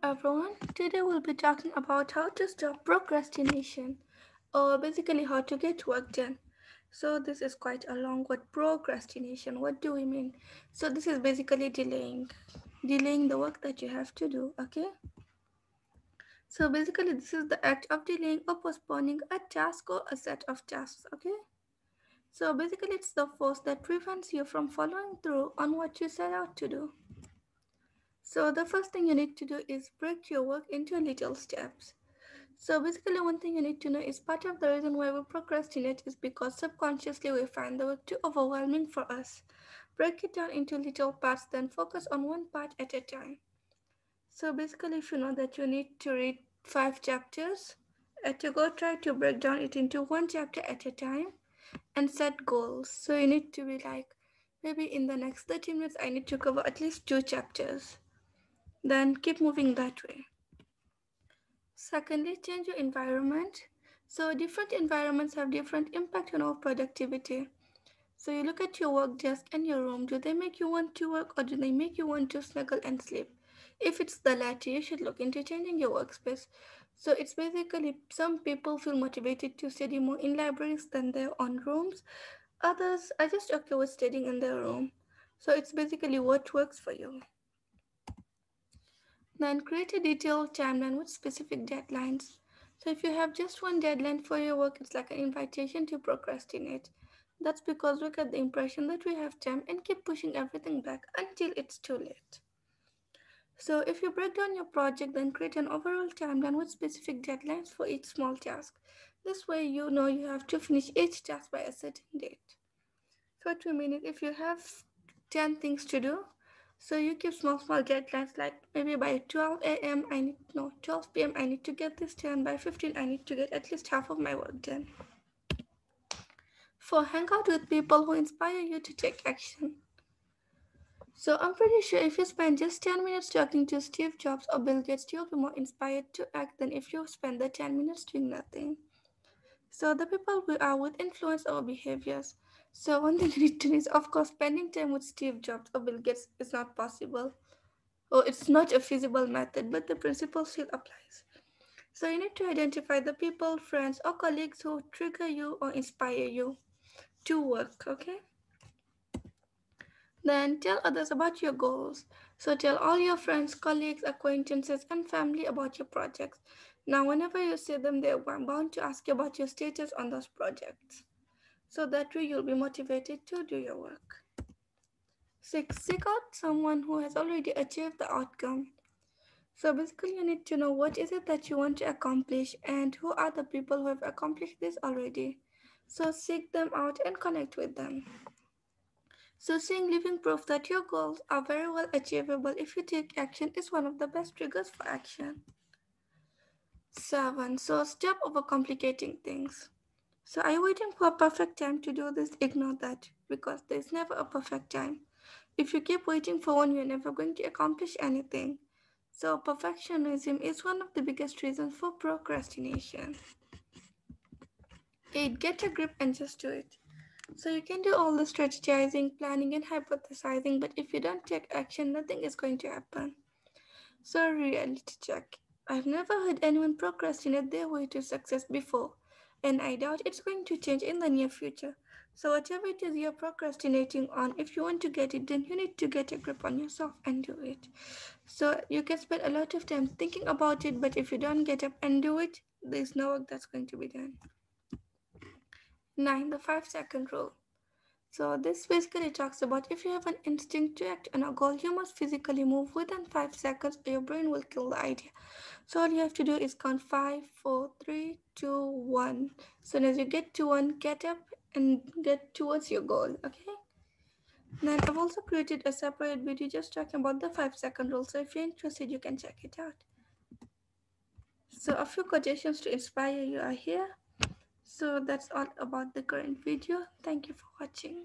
everyone. Today we'll be talking about how to stop procrastination, or basically how to get work done. So this is quite a long word. Procrastination. What do we mean? So this is basically delaying the work that you have to do. Okay. So basically, this is the act of delaying or postponing a task or a set of tasks. Okay. So basically, it's the force that prevents you from following through on what you set out to do. So the first thing you need to do is break your work into little steps. So basically, one thing you need to know is part of the reason why we procrastinate is because subconsciously we find the work too overwhelming for us. Break it down into little parts, then focus on one part at a time. So basically, if you know that you need to read 5 chapters, to go try to break down it into one chapter at a time and set goals. So you need to be like, maybe in the next 30 minutes, I need to cover at least 2 chapters. Then keep moving that way. Secondly, change your environment. So different environments have different impact on our productivity. So you look at your work desk and your room. Do they make you want to work or do they make you want to snuggle and sleep? If it's the latter, you should look into changing your workspace. So it's basically some people feel motivated to study more in libraries than their own rooms. Others are just okay with studying in their room. So it's basically what works for you. Then create a detailed timeline with specific deadlines. So if you have just one deadline for your work, it's like an invitation to procrastinate. That's because we get the impression that we have time and keep pushing everything back until it's too late. So if you break down your project, then create an overall timeline with specific deadlines for each small task. This way you know you have to finish each task by a certain date. So what we mean is if you have 10 things to do, so you keep small deadlines like maybe by 12 a.m. I need no 12 p.m. I need to get this done. By 15 I need to get at least half of my work done. 4. Hang out with people who inspire you to take action. So I'm pretty sure if you spend just 10 minutes talking to Steve Jobs or Bill Gates, you'll be more inspired to act than if you spend the 10 minutes doing nothing. So the people we are with influence our behaviors. So one thing you need to know is of course spending time with Steve Jobs or Bill Gates is not possible. Or it's not a feasible method, but the principle still applies. So you need to identify the people, friends, or colleagues who trigger you or inspire you to work, okay? Then tell others about your goals. So tell all your friends, colleagues, acquaintances, and family about your projects. Now, whenever you see them, they're bound to ask you about your status on those projects. So that way you'll be motivated to do your work. 6. Seek out someone who has already achieved the outcome. So basically you need to know what is it that you want to accomplish and who are the people who have accomplished this already. So seek them out and connect with them. So seeing living proof that your goals are very well achievable if you take action is one of the best triggers for action. 7. So stop overcomplicating things. So are you waiting for a perfect time to do this? Ignore that because there's never a perfect time. If you keep waiting for one, you're never going to accomplish anything. So perfectionism is one of the biggest reasons for procrastination. 8. Get a grip and just do it. So you can do all the strategizing, planning, and hypothesizing, but if you don't take action, nothing is going to happen. So reality check. I've never heard anyone procrastinate their way to success before, and I doubt it's going to change in the near future. So whatever it is you're procrastinating on, if you want to get it done, you need to get a grip on yourself and do it. So you can spend a lot of time thinking about it, but if you don't get up and do it, there's no work that's going to be done. 9. The 5-second rule. So this basically talks about if you have an instinct to act on a goal, you must physically move within 5 seconds or your brain will kill the idea. So all you have to do is count 5, 4, 3, 2, 1. So as you get to 1, get up and get towards your goal, okay? Then I've also created a separate video just talking about the 5-second rule. So if you're interested, you can check it out. So a few quotations to inspire you are here. So that's all about the current video. Thank you for watching.